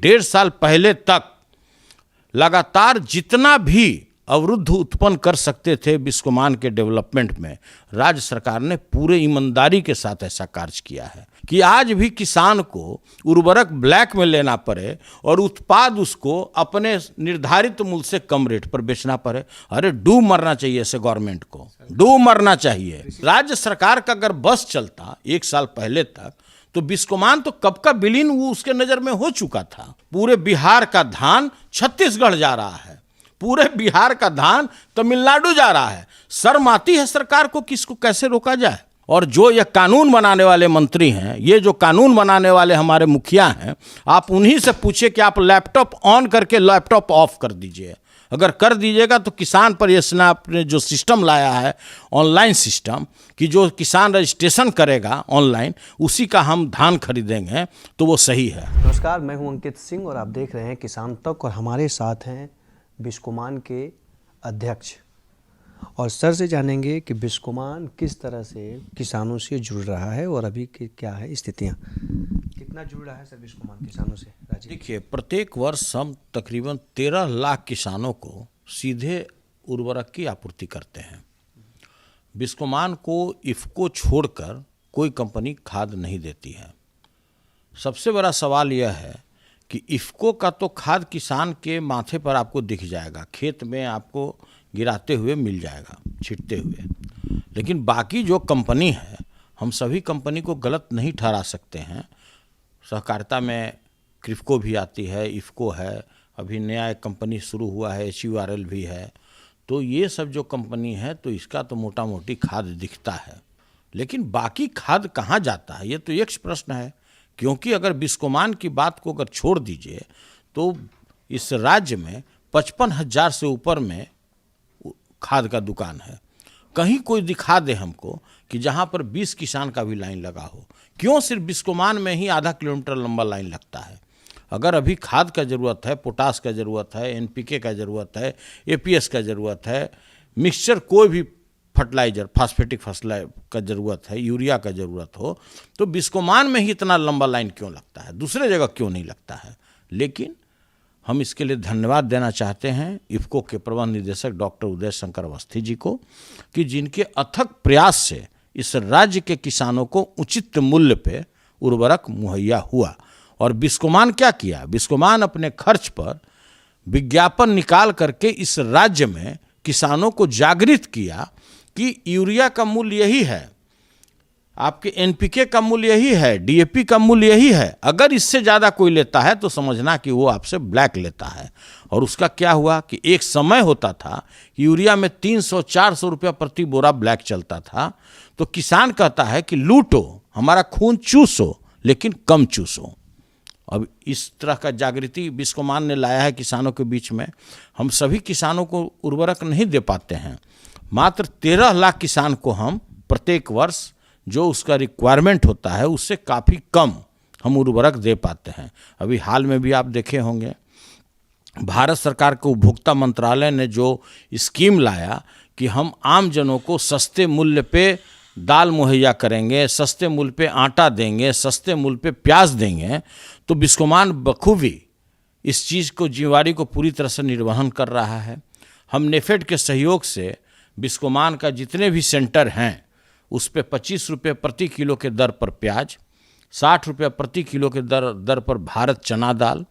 1.5 साल पहले तक लगातार जितना भी अवरुद्ध उत्पन्न कर सकते थे बिस्कोमान के डेवलपमेंट में, राज्य सरकार ने पूरे ईमानदारी के साथ ऐसा कार्य किया है कि आज भी किसान को उर्वरक ब्लैक में लेना पड़े और उत्पाद उसको अपने निर्धारित मूल्य से कम रेट पर बेचना पड़े। अरे डूब मरना चाहिए ऐसे गवर्नमेंट को, डूब मरना चाहिए। राज्य सरकार का अगर बस चलता 1 साल पहले तक तो बिस्कोमान तो कब का विलीन वो उसके नजर में हो चुका था। पूरे बिहार का धान छत्तीसगढ़ जा रहा है, पूरे बिहार का धान तमिलनाडु जा रहा है। शर्म आती है सरकार को कि इसको कैसे रोका जाए। और जो ये कानून बनाने वाले मंत्री हैं, ये जो कानून बनाने वाले हमारे मुखिया हैं, आप उन्हीं से पूछिए कि आप लैपटॉप ऑन करके लैपटॉप ऑफ कर दीजिए। अगर कर दीजिएगा तो किसान पर ये स्नैप ने जो सिस्टम लाया है, ऑनलाइन सिस्टम, कि जो किसान रजिस्ट्रेशन करेगा ऑनलाइन उसी का हम धान खरीदेंगे, तो वो सही है। नमस्कार, मैं हूं अंकित सिंह और आप देख रहे हैं किसान तक, और हमारे साथ हैं बिस्कोमान के अध्यक्ष। और सर से जानेंगे कि बिस्कोमान किस तरह से किसानों से जुड़ रहा है और अभी की क्या है स्थितियाँ, कितना जुड़ रहा है सर बिस्कोमान किसानों से। देखिए, प्रत्येक वर्ष हम तकरीबन 13 लाख किसानों को सीधे उर्वरक की आपूर्ति करते हैं। बिस्कोमान को इफ़को छोड़कर कोई कंपनी खाद नहीं देती है। सबसे बड़ा सवाल यह है कि इफ़को का तो खाद किसान के माथे पर आपको दिख जाएगा, खेत में आपको गिराते हुए मिल जाएगा, छिटते हुए। लेकिन बाकी जो कंपनी है, हम सभी कंपनी को गलत नहीं ठहरा सकते हैं। सहकारिता में क्रिफको भी आती है, इफ़को है, अभी नया एक कंपनी शुरू हुआ है, HURL भी है। तो ये सब जो कंपनी है तो इसका तो मोटा मोटी खाद दिखता है, लेकिन बाकी खाद कहाँ जाता है, ये तो एक प्रश्न है। क्योंकि अगर बिस्कोमान की बात को अगर छोड़ दीजिए तो इस राज्य में 55,000 से ऊपर में खाद का दुकान है। कहीं कोई दिखा दे हमको कि जहाँ पर 20 किसान का भी लाइन लगा हो। क्यों सिर्फ बिस्कोमान में ही आधा किलोमीटर लंबा लाइन लगता है? अगर अभी खाद का ज़रूरत है, पोटास का ज़रूरत है, NPK का ज़रूरत है, APS का ज़रूरत है, मिक्सचर कोई भी फर्टिलाइजर, फास्फेटिक फर्टिलाइजर का ज़रूरत है, यूरिया का ज़रूरत हो, तो बिस्कोमान में ही इतना लंबा लाइन क्यों लगता है, दूसरे जगह क्यों नहीं लगता है? लेकिन हम इसके लिए धन्यवाद देना चाहते हैं इफ़को के प्रबंध निदेशक डॉक्टर उदय शंकर अवस्थी जी को, कि जिनके अथक प्रयास से इस राज्य के किसानों को उचित मूल्य पे उर्वरक मुहैया हुआ। और बिस्कोमान क्या किया? बिस्कोमान अपने खर्च पर विज्ञापन निकाल करके इस राज्य में किसानों को जागृत किया कि यूरिया का मूल्य यही है, आपके NPK का मूल्य यही है, DAP का मूल्य यही है। अगर इससे ज़्यादा कोई लेता है तो समझना कि वो आपसे ब्लैक लेता है। और उसका क्या हुआ कि एक समय होता था यूरिया में 300-400 रुपया प्रति बोरा ब्लैक चलता था। तो किसान कहता है कि लूटो, हमारा खून चूसो, लेकिन कम चूसो। अब इस तरह का जागृति बिस्कोमान ने लाया है किसानों के बीच में। हम सभी किसानों को उर्वरक नहीं दे पाते हैं, मात्र 13 लाख किसान को हम प्रत्येक वर्ष जो उसका रिक्वायरमेंट होता है उससे काफ़ी कम हम उर्वरक दे पाते हैं। अभी हाल में भी आप देखे होंगे, भारत सरकार के उपभोक्ता मंत्रालय ने जो स्कीम लाया कि हम आम जनों को सस्ते मूल्य पे दाल मुहैया करेंगे, सस्ते मूल्य पे आटा देंगे, सस्ते मूल्य पे प्याज देंगे, तो बिस्कोमान बखूबी इस चीज़ को, जिम्मेवारी को पूरी तरह से निर्वहन कर रहा है। हम नेफेड के सहयोग से बिस्कोमान का जितने भी सेंटर हैं उस पे 25 रुपये प्रति किलो के दर पर प्याज, 60 रुपये प्रति किलो के दर पर भारत चना दाल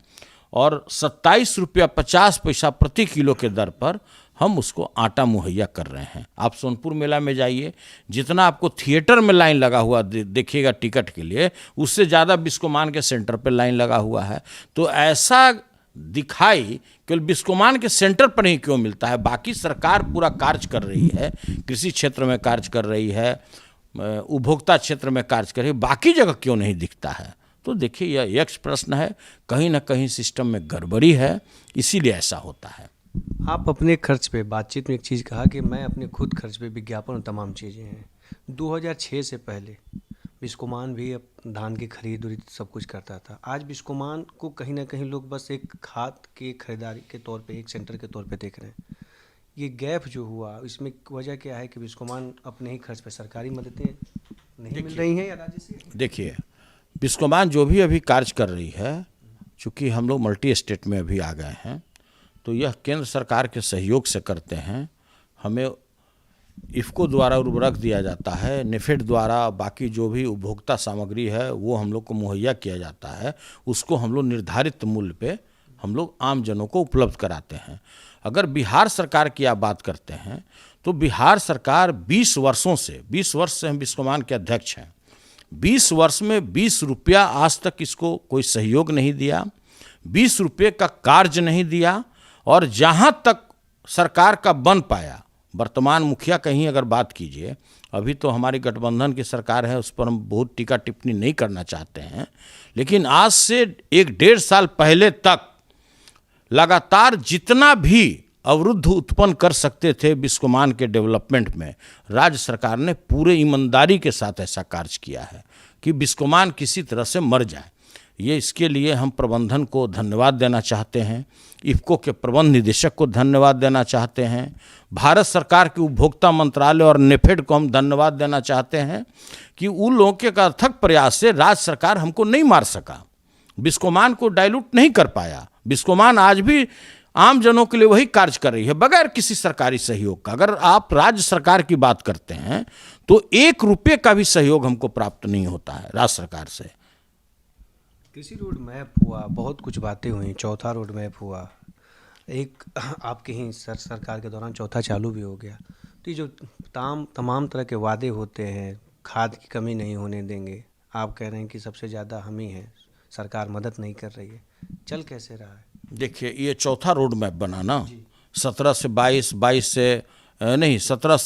और 27 रुपया 50 पैसा प्रति किलो के दर पर हम उसको आटा मुहैया कर रहे हैं। आप सोनपुर मेला में जाइए, जितना आपको थिएटर में लाइन लगा हुआ देखिएगा टिकट के लिए, उससे ज़्यादा बिस्कोमान के सेंटर पर लाइन लगा हुआ है। तो ऐसा दिखाई केवल बिस्कोमान के सेंटर पर ही क्यों मिलता है? बाकी सरकार पूरा कार्य कर रही है, कृषि क्षेत्र में कार्य कर रही है, उपभोक्ता क्षेत्र में कार्य कर रही है, बाकी जगह क्यों नहीं दिखता है? तो देखिए, यह एक प्रश्न है, कहीं ना कहीं सिस्टम में गड़बड़ी है, इसीलिए ऐसा होता है। आप अपने खर्च पे बातचीत में एक चीज़ कहा कि मैं अपने खुद खर्च पे विज्ञापन और तमाम चीज़ें हैं। 2006 से पहले बिस्कोमान भी अब धान की खरीद उरीद सब कुछ करता था। आज बिस्कोमान को कहीं ना कहीं लोग बस एक खाद की खरीदारी के तौर पे, एक सेंटर के तौर पे देख रहे हैं। ये गैप जो हुआ, इसमें वजह क्या है कि बिस्कोमान अपने ही खर्च पे सरकारी मददें नहीं मिल रही हैं या राज्य से? देखिए, बिस्कोमान जो भी अभी कार्य कर रही है चूँकि हम लोग मल्टी स्टेट में अभी आ गए हैं, तो यह केंद्र सरकार के सहयोग से करते हैं। हमें इफ़को द्वारा उर्वरक दिया जाता है, नेफेड द्वारा बाकी जो भी उपभोक्ता सामग्री है वो हम लोग को मुहैया किया जाता है, उसको हम लोग निर्धारित मूल्य पे हम लोग आम जनों को उपलब्ध कराते हैं। अगर बिहार सरकार की आप बात करते हैं तो बिहार सरकार 20 वर्ष से हम बिस्कोमान के अध्यक्ष हैं, 20 वर्ष में 20 रुपया आज तक इसको कोई सहयोग नहीं दिया, 20 रुपये का कार्य नहीं दिया। और जहाँ तक सरकार का बन पाया, वर्तमान मुखिया कहीं अगर बात कीजिए, अभी तो हमारी गठबंधन की सरकार है, उस पर हम बहुत टीका टिप्पणी नहीं करना चाहते हैं, लेकिन आज से 1-1.5 साल पहले तक लगातार जितना भी अवरुद्ध उत्पन्न कर सकते थे बिस्कोमान के डेवलपमेंट में, राज्य सरकार ने पूरे ईमानदारी के साथ ऐसा कार्य किया है कि बिस्कोमान किसी तरह से मर जाए। ये इसके लिए हम प्रबंधन को धन्यवाद देना चाहते हैं, इफ़को के प्रबंध निदेशक को धन्यवाद देना चाहते हैं, भारत सरकार के उपभोक्ता मंत्रालय और नेफेड को हम धन्यवाद देना चाहते हैं कि उन लोगों के अथक प्रयास से राज्य सरकार हमको नहीं मार सका, बिस्कोमान को डाइल्यूट नहीं कर पाया। बिस्कोमान आज भी आम जनों के लिए वही कार्य कर रही है बगैर किसी सरकारी सहयोग का। अगर आप राज्य सरकार की बात करते हैं तो 1 रुपये का भी सहयोग हमको प्राप्त नहीं होता है राज्य सरकार से। कृषि रोड मैप हुआ, बहुत कुछ बातें हुई, चौथा रोड मैप हुआ, एक आपके ही सरकार के दौरान चौथा चालू भी हो गया। तो ये जो तमाम तरह के वादे होते हैं, खाद की कमी नहीं होने देंगे, आप कह रहे हैं कि सबसे ज़्यादा हम ही हैं, सरकार मदद नहीं कर रही है, चल कैसे रहा है? देखिए, ये चौथा रोड मैप बना ना, 17 से 22, 22 से नहीं 17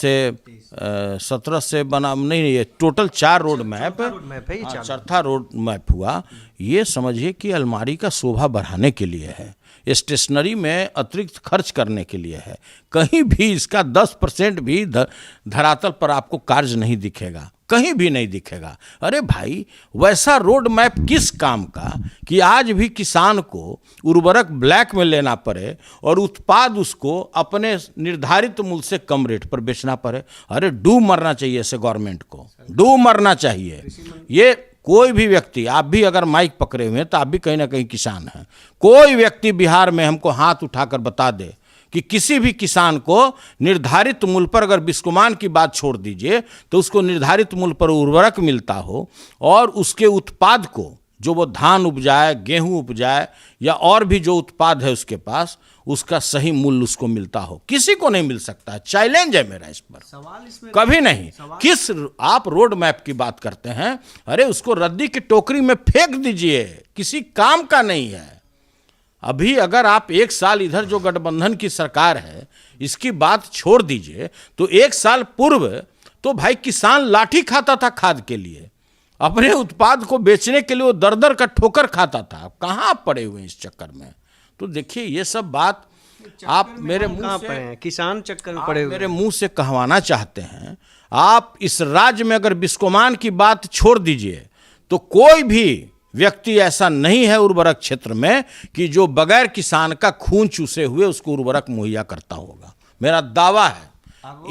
से बना नहीं, ये टोटल 4 रोड मैप है, चौथा रोड मैप हुआ। ये समझिए कि अलमारी का शोभा बढ़ाने के लिए है, स्टेशनरी में अतिरिक्त खर्च करने के लिए है। कहीं भी इसका 10% भी धरातल पर आपको कार्य नहीं दिखेगा, कहीं भी नहीं दिखेगा। अरे भाई, वैसा रोड मैप किस काम का कि आज भी किसान को उर्वरक ब्लैक में लेना पड़े और उत्पाद उसको अपने निर्धारित मूल्य से कम रेट पर बेचना पड़े। अरे डूब मरना चाहिए ऐसे गवर्नमेंट को, डूब मरना चाहिए। ये कोई भी व्यक्ति, आप भी अगर माइक पकड़े हुए हैं तो आप भी कहीं ना कहीं किसान हैं, कोई व्यक्ति बिहार में हमको हाथ उठाकर बता दे कि किसी भी किसान को निर्धारित मूल्य पर, अगर बिस्कोमान की बात छोड़ दीजिए, तो उसको निर्धारित मूल्य पर उर्वरक मिलता हो और उसके उत्पाद को, जो वो धान उपजाए, गेहूं उपजाए या और भी जो उत्पाद है उसके पास, उसका सही मूल्य उसको मिलता हो। किसी को नहीं मिल सकता। चैलेंज है मेरा इस पर, सवाल इसमें कभी नहीं। किस आप रोड मैप की बात करते हैं? अरे उसको रद्दी की टोकरी में फेंक दीजिए, किसी काम का नहीं है। अभी अगर आप 1 साल इधर जो गठबंधन की सरकार है इसकी बात छोड़ दीजिए, तो 1 साल पूर्व तो भाई किसान लाठी खाता था खाद के लिए, अपने उत्पाद को बेचने के लिए वो दर का ठोकर खाता था। कहाँ आप पड़े हुए हैं इस चक्कर में? तो देखिए, ये सब बात आप मेरे मुंह से, किसान चक्कर में पड़े हुए, मेरे मुंह से कहवाना चाहते हैं। आप इस राज्य में अगर बिस्कोमान की बात छोड़ दीजिए तो कोई भी व्यक्ति ऐसा नहीं है उर्वरक क्षेत्र में कि जो बगैर किसान का खून चूसे हुए उसको उर्वरक मुहैया करता होगा। मेरा दावा है।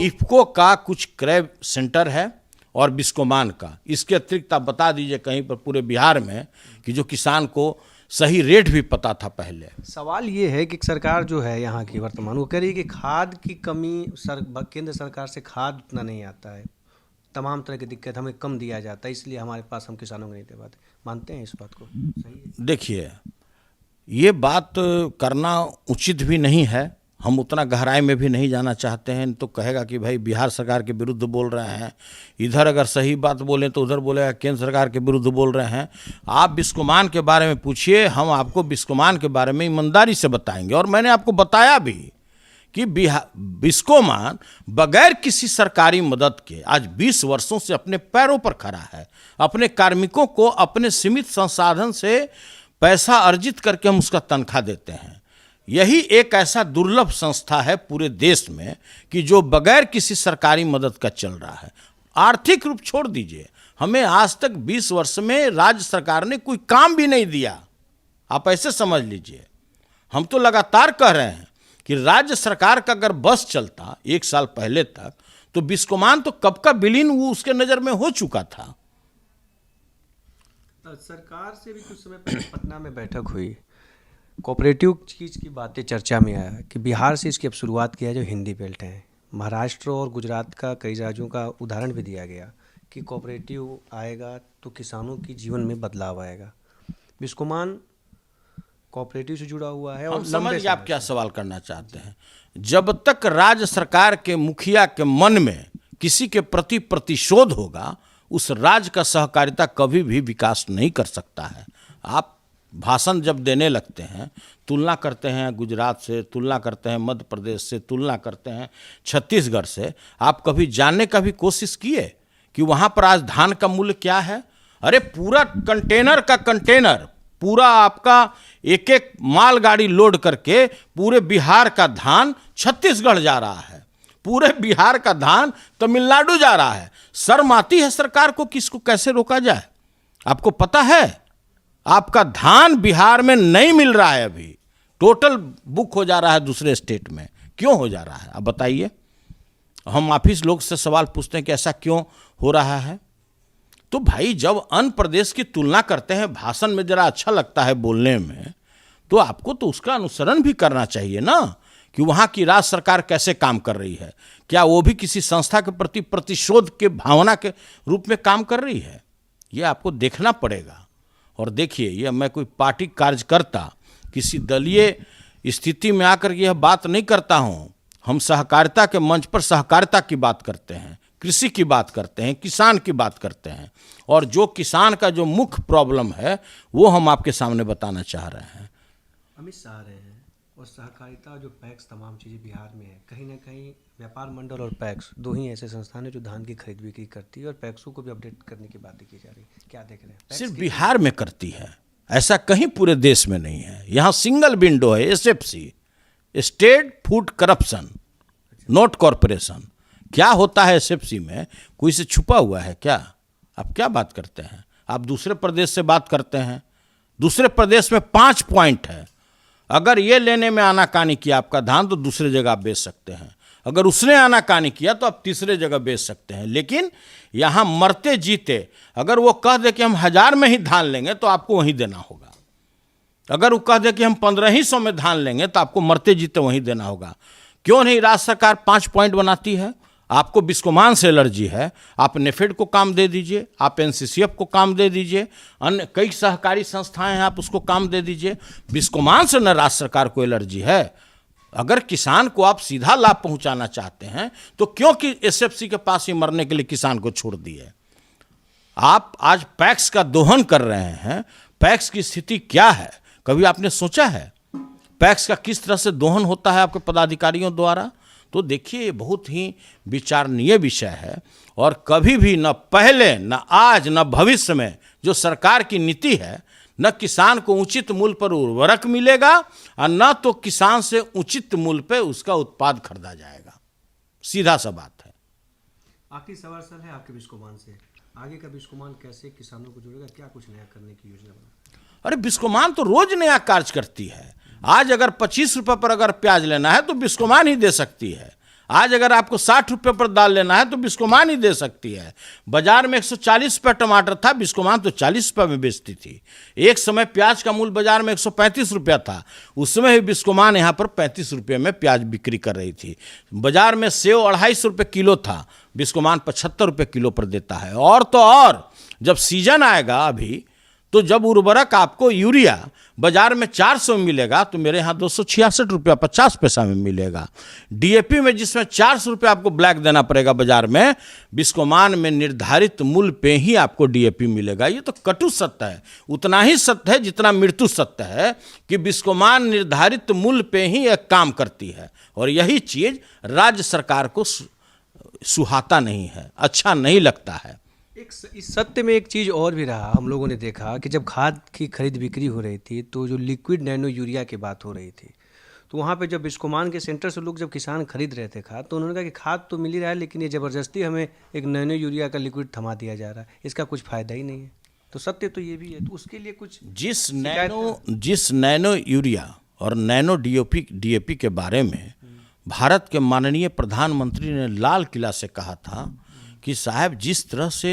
इफ़को का कुछ क्रय सेंटर है और बिस्कोमान का, इसके अतिरिक्त आप बता दीजिए कहीं पर पूरे बिहार में कि जो किसान को सही रेट भी पता था पहले। सवाल ये है कि सरकार जो है यहाँ की वर्तमान, वो कह रही है कि खाद की कमी, केंद्र सरकार से खाद उतना नहीं आता है, तमाम तरह की दिक्कत हमें कम दिया जाता है, इसलिए हमारे पास, हम किसानों को नहीं दे पाते। मानते हैं इस बात को? सही है। देखिए, ये बात करना उचित भी नहीं है, हम उतना गहराई में भी नहीं जाना चाहते हैं। तो कहेगा कि भाई बिहार सरकार के विरुद्ध बोल रहे हैं, इधर अगर सही बात बोलें तो उधर बोलेगा केंद्र सरकार के विरुद्ध बोल रहे हैं। आप बिस्कोमान के बारे में पूछिए, हम आपको बिस्कोमान के बारे में ईमानदारी से बताएंगे। और मैंने आपको बताया भी कि बिस्कोमान बगैर किसी सरकारी मदद के आज 20 वर्षों से अपने पैरों पर खड़ा है। अपने कार्मिकों को अपने सीमित संसाधन से पैसा अर्जित करके हम उसका तनख्वाह देते हैं। यही एक ऐसा दुर्लभ संस्था है पूरे देश में कि जो बगैर किसी सरकारी मदद का चल रहा है। आर्थिक रूप छोड़ दीजिए, हमें आज तक 20 वर्ष में राज्य सरकार ने कोई काम भी नहीं दिया। आप ऐसे समझ लीजिए, हम तो लगातार कह रहे हैं कि राज्य सरकार का अगर बस चलता 1 साल पहले तक, तो बिस्कोमान तो कब का विलीन वो उसके नज़र में हो चुका था। सरकार से भी कुछ समय पहले पटना में बैठक हुई, कोऑपरेटिव चीज़ की बातें चर्चा में आया कि बिहार से इसकी अब शुरुआत किया है जो हिंदी बेल्ट है। महाराष्ट्र और गुजरात का कई राज्यों का उदाहरण भी दिया गया कि कोऑपरेटिव आएगा तो किसानों की जीवन में बदलाव आएगा। बिस्कोमान कोऑपरेटिव से जुड़ा हुआ है और हम समझ लंबे गए आप क्या सवाल करना चाहते हैं। जब तक राज्य सरकार के मुखिया के मन में किसी के प्रति प्रतिशोध होगा, उस राज्य का सहकारिता कभी भी विकास नहीं कर सकता है। आप भाषण जब देने लगते हैं, तुलना करते हैं गुजरात से, तुलना करते हैं मध्य प्रदेश से, तुलना करते हैं छत्तीसगढ़ से, आप कभी जानने का भी कोशिश किए कि वहाँ पर आज धान का मूल्य क्या है? अरे पूरा कंटेनर का कंटेनर, पूरा आपका एक एक मालगाड़ी लोड करके पूरे बिहार का धान छत्तीसगढ़ जा रहा है, पूरे बिहार का धान तमिलनाडु जा रहा है। शर्म आती है सरकार को कि इसको कैसे रोका जाए? आपको पता है आपका धान बिहार में नहीं मिल रहा है, अभी टोटल बुक हो जा रहा है दूसरे स्टेट में। क्यों हो जा रहा है आप बताइए? हम ऑफिस लोग से सवाल पूछते हैं कि ऐसा क्यों हो रहा है। तो भाई जब अन्य प्रदेश की तुलना करते हैं, भाषण में जरा अच्छा लगता है बोलने में, तो आपको तो उसका अनुसरण भी करना चाहिए ना कि वहाँ की राज्य सरकार कैसे काम कर रही है। क्या वो भी किसी संस्था के प्रति प्रतिशोध के भावना के रूप में काम कर रही है? ये आपको देखना पड़ेगा। और देखिए, ये मैं कोई पार्टी कार्यकर्ता किसी दलीय स्थिति में आकर यह बात नहीं करता हूँ। हम सहकारिता के मंच पर सहकारिता की बात करते हैं, कृषि की बात करते हैं, किसान की बात करते हैं, और जो किसान का जो मुख्य प्रॉब्लम है वो हम आपके सामने बताना चाह रहे हैं। अमित शाह रहे हैं और सहकारिता जो पैक्स तमाम चीज़ें बिहार में है, कहीं ना कहीं व्यापार मंडल और पैक्स दो ही ऐसे संस्थान हैं जो धान की खरीद बिक्री करती है और पैक्सों को भी अपडेट करने की बातें की जा रही है। क्या देख रहे हैं? सिर्फ बिहार में करती है, ऐसा कहीं पूरे देश में नहीं है। यहाँ सिंगल विंडो है, SFC, state food corruption note corporation. क्या होता है एसएफसी में? कोई से छुपा हुआ है क्या? आप क्या बात करते हैं? आप दूसरे प्रदेश से बात करते हैं। दूसरे प्रदेश में 5 पॉइंट है। अगर ये लेने में आनाकानी किया आपका धान तो दूसरे जगह आप बेच सकते हैं, अगर उसने आनाकानी किया तो आप तीसरे जगह बेच सकते हैं। लेकिन यहाँ मरते जीते अगर वो कह दे कि हम 1000 में ही धान लेंगे तो आपको वहीं देना होगा। अगर वो कह दे कि हम 1500 में धान लेंगे तो आपको मरते जीते वहीं देना होगा। क्यों नहीं राज्य सरकार 5 पॉइंट बनाती है? आपको बिस्कोमान से एलर्जी है, आप नेफेड को काम दे दीजिए, आप एनसीसीएफ को काम दे दीजिए, अन्य कई सहकारी संस्थाएं हैं, आप उसको काम दे दीजिए। बिस्कोमान से न राज्य सरकार को एलर्जी है। अगर किसान को आप सीधा लाभ पहुंचाना चाहते हैं तो क्यों कि एसएफसी के पास ही मरने के लिए किसान को छोड़ दिए? आप आज पैक्स का दोहन कर रहे हैं। पैक्स की स्थिति क्या है, कभी आपने सोचा है? पैक्स का किस तरह से दोहन होता है आपके पदाधिकारियों द्वारा? तो देखिए, ये बहुत ही विचारणीय विषय है और कभी भी न पहले, न आज, न भविष्य में जो सरकार की नीति है, न किसान को उचित मूल्य पर उर्वरक मिलेगा और न तो किसान से उचित मूल्य पर उसका उत्पाद खरीदा जाएगा। सीधा सा बात है। आखिरी सवाल सर है आपके बिस्कोमान से, आगे का बिस्कोमान कैसे किसानों को जुड़ेगा? क्या कुछ नया करने की योजना बना? अरे बिस्कोमान तो रोज नया कार्य करती है। आज अगर 25 रुपये पर अगर प्याज लेना है तो बिस्कोमान ही दे सकती है। आज अगर आपको 60 रुपये पर दाल लेना है तो बिस्कोमान ही दे सकती है। बाजार में 140 रुपये टमाटर था, बिस्कोमान तो 40 रुपये में बेचती थी। एक समय प्याज का मूल्य बाजार में 135 रुपया था, उस समय ही बिस्कोमान यहाँ पर 35 रुपये में प्याज बिक्री कर रही थी। बाजार में सेव 250 रुपये किलो था, बिस्कोमान 75 रुपये किलो पर देता है। और तो और जब सीजन आएगा अभी, तो जब उर्वरक आपको यूरिया बाजार में 400 में मिलेगा तो मेरे यहाँ 266 रुपया 50 पैसा में मिलेगा। डीएपी में जिसमें 400 रुपया आपको ब्लैक देना पड़ेगा बाजार में, बिस्कोमान में निर्धारित मूल्य पे ही आपको डीएपी मिलेगा। ये तो कटु सत्य है, उतना ही सत्य है जितना मृत्यु सत्य है कि बिस्कोमान निर्धारित मूल्य पे ही एक काम करती है। और यही चीज़ राज्य सरकार को सुहाता नहीं है, अच्छा नहीं लगता है। इस सत्य में एक चीज़ और भी रहा, हम लोगों ने देखा कि जब खाद की खरीद बिक्री हो रही थी तो जो लिक्विड नैनो यूरिया की बात हो रही थी, तो वहाँ पे जब बिस्कोमान के सेंटर से लोग जब किसान खरीद रहे थे खाद, तो उन्होंने कहा कि खाद तो मिल ही रहा है लेकिन ये ज़बरदस्ती हमें एक नैनो यूरिया का लिक्विड थमा दिया जा रहा है, इसका कुछ फ़ायदा ही नहीं है। तो सत्य तो ये भी है, तो उसके लिए कुछ जिस नैनो यूरिया और नैनो डीएपी के बारे में भारत के माननीय प्रधानमंत्री ने लाल किला से कहा था कि साहब जिस तरह से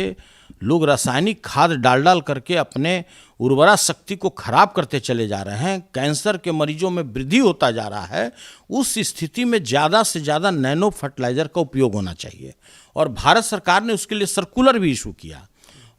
लोग रासायनिक खाद डाल करके अपने उर्वरा शक्ति को खराब करते चले जा रहे हैं, कैंसर के मरीजों में वृद्धि होता जा रहा है, उस स्थिति में ज़्यादा से ज़्यादा नैनो फर्टिलाइज़र का उपयोग होना चाहिए। और भारत सरकार ने उसके लिए सर्कुलर भी इशू किया।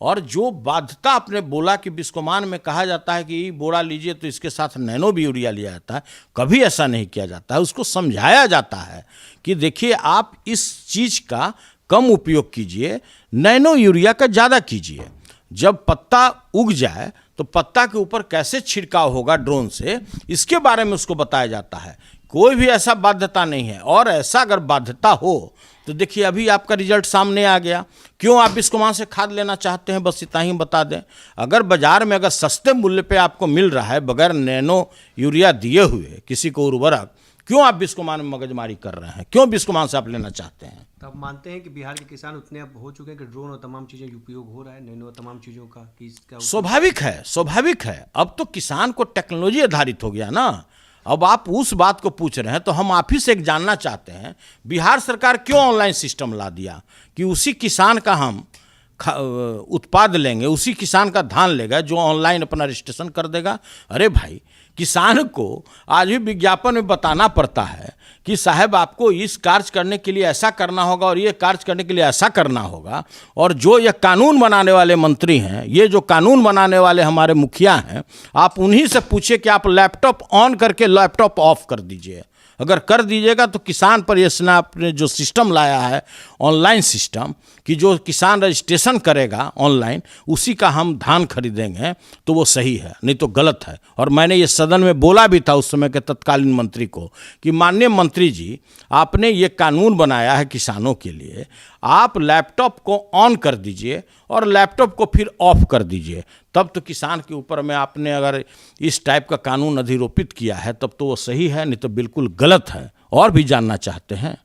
और जो बाध्यता आपने बोला कि बिस्कोमान में कहा जाता है कि बोरा लीजिए तो इसके साथ नैनो भी यूरिया लिया जाता है, कभी ऐसा नहीं किया जाता है। उसको समझाया जाता है कि देखिए आप इस चीज़ का कम उपयोग कीजिए, नैनो यूरिया का ज़्यादा कीजिए। जब पत्ता उग जाए तो पत्ता के ऊपर कैसे छिड़काव होगा ड्रोन से, इसके बारे में उसको बताया जाता है। कोई भी ऐसा बाध्यता नहीं है। और ऐसा अगर बाध्यता हो तो देखिए अभी आपका रिजल्ट सामने आ गया। क्यों आप बिस्कोमान से खाद लेना चाहते हैं, बस इतना ही बता दें। अगर बाजार में अगर सस्ते मूल्य पे आपको मिल रहा है बगैर नैनो यूरिया दिए हुए किसी को उर्वरक, क्यों आप बिस्कोमान में मगजमारी कर रहे हैं? क्यों बिस्कोमान से आप लेना चाहते हैं? तो आप मानते हैं कि बिहार के किसान उतने अब हो चुके हैं कि ड्रोन और तमाम चीज़ें उपयोग हो रहा है, नैनो तमाम चीज़ों का, कि इसका स्वाभाविक है, स्वाभाविक है। अब तो किसान को टेक्नोलॉजी आधारित हो गया ना। अब आप उस बात को पूछ रहे हैं तो हम आप ही से एक जानना चाहते हैं, बिहार सरकार क्यों ऑनलाइन सिस्टम ला दिया कि उसी किसान का हम उत्पाद लेंगे, उसी किसान का धान लेगा जो ऑनलाइन अपना रजिस्ट्रेशन कर देगा। अरे भाई, किसान को आज भी विज्ञापन में बताना पड़ता है कि साहब आपको इस कार्य करने के लिए ऐसा करना होगा और ये कार्य करने के लिए ऐसा करना होगा। और जो ये कानून बनाने वाले मंत्री हैं, ये जो कानून बनाने वाले हमारे मुखिया हैं, आप उन्हीं से पूछिए कि आप लैपटॉप ऑन करके लैपटॉप ऑफ कर दीजिए। अगर कर दीजिएगा तो किसान पर ये स्नैप ने जो सिस्टम लाया है, ऑनलाइन सिस्टम, कि जो किसान रजिस्ट्रेशन करेगा ऑनलाइन उसी का हम धान खरीदेंगे, तो वो सही है, नहीं तो गलत है। और मैंने ये सदन में बोला भी था उस समय के तत्कालीन मंत्री को कि माननीय मंत्री जी, आपने ये कानून बनाया है किसानों के लिए, आप लैपटॉप को ऑन कर दीजिए और लैपटॉप को फिर ऑफ कर दीजिए, तब तो किसान के ऊपर में आपने अगर इस टाइप का कानून अधिरोपित किया है तब तो वो सही है, नहीं तो बिल्कुल गलत है। और भी जानना चाहते हैं,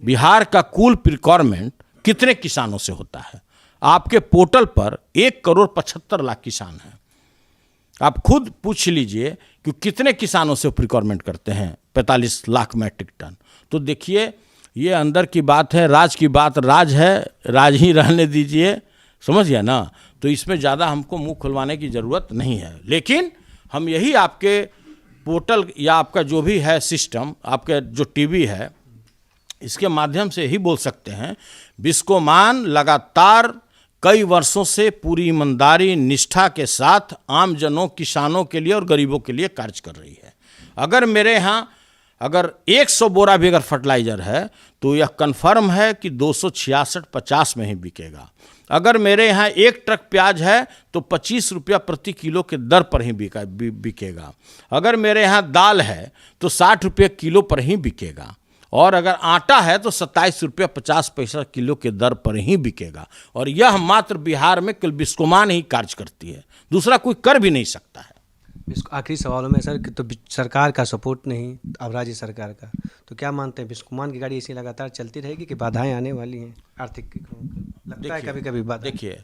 बिहार का कुल प्रिक्वायरमेंट कितने किसानों से होता है? आपके पोर्टल पर 1,75,00,000 किसान हैं। आप खुद पूछ लीजिए कि कितने किसानों से प्रिक्वायरमेंट करते हैं 45 लाख मैट्रिक टन। तो देखिए, ये अंदर की बात है, राज की बात राज है, राज ही रहने दीजिए, समझ गया ना। तो इसमें ज़्यादा हमको मुंह खुलवाने की ज़रूरत नहीं है। लेकिन हम यही आपके पोर्टल या आपका जो भी है सिस्टम, आपका जो टीवी है, इसके माध्यम से ही बोल सकते हैं, बिस्कोमान लगातार कई वर्षों से पूरी ईमानदारी निष्ठा के साथ आमजनों, किसानों के लिए और गरीबों के लिए कार्य कर रही है। अगर मेरे यहाँ अगर 100 बोरा भी अगर फर्टिलाइज़र है तो यह कन्फर्म है कि 266-50 में ही बिकेगा। अगर मेरे यहाँ 1 ट्रक प्याज है तो 25 रुपया प्रति किलो के दर पर ही बिकेगा। अगर मेरे यहाँ दाल है तो 60 रुपये किलो पर ही बिकेगा। और अगर आटा है तो 27 रुपया 50 पैसा किलो के दर पर ही बिकेगा। और यह मात्र बिहार में केवल बिस्कोमान ही कार्य करती है, दूसरा कोई कर भी नहीं सकता है। आखिरी सवालों में सर, तो सरकार का सपोर्ट नहीं, अब राज्य सरकार का, तो क्या मानते हैं बिस्कोमान की गाड़ी ऐसी लगातार चलती रहेगी कि बाधाएं आने वाली हैं? आर्थिक लगता है कभी कभी बात। देखिए,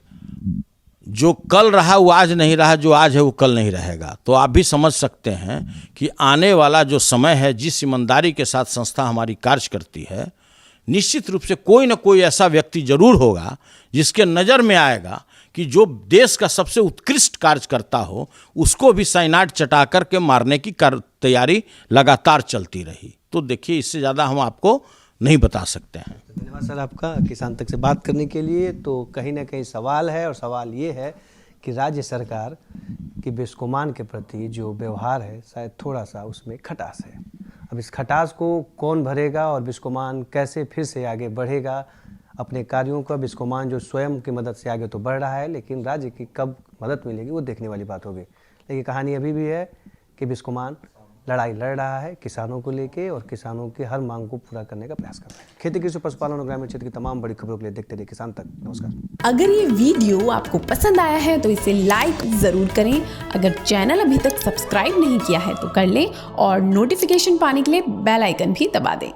जो कल रहा वो आज नहीं रहा, जो आज है वो कल नहीं रहेगा। तो आप भी समझ सकते हैं कि आने वाला जो समय है, जिस ईमानदारी के साथ संस्था हमारी कार्य करती है, निश्चित रूप से कोई ना कोई ऐसा व्यक्ति जरूर होगा जिसके नज़र में आएगा कि जो देश का सबसे उत्कृष्ट कार्य करता हो उसको भी साइनाइड चटा करके मारने की तैयारी लगातार चलती रही। तो देखिए, इससे ज़्यादा हम आपको नहीं बता सकते हैं। धन्यवाद सर आपका किसान तक से बात करने के लिए। तो कहीं ना कहीं सवाल है, और सवाल ये है कि राज्य सरकार की बिस्कोमान के प्रति जो व्यवहार है शायद थोड़ा सा उसमें खटास है। अब इस खटास को कौन भरेगा और बिस्कोमान कैसे फिर से आगे बढ़ेगा अपने कार्यों का? बिस्कोमान जो स्वयं की मदद से आगे तो बढ़ रहा है, लेकिन राज्य की कब मदद मिलेगी वो देखने वाली बात होगी। लेकिन कहानी अभी भी है कि बिस्कोमान लड़ाई लड़ रहा है किसानों को लेके, और किसानों की हर मांग को पूरा करने का प्रयास कर रहा है। खेती, कृषि, पशुपालन और ग्रामीण क्षेत्र की तमाम बड़ी खबरों के लिए देखते रहिए किसान तक। नमस्कार। अगर ये वीडियो आपको पसंद आया है तो इसे लाइक ज़रूर करें। अगर चैनल अभी तक सब्सक्राइब नहीं किया है तो कर लें, और नोटिफिकेशन पाने के लिए बेल आइकन भी दबा दें।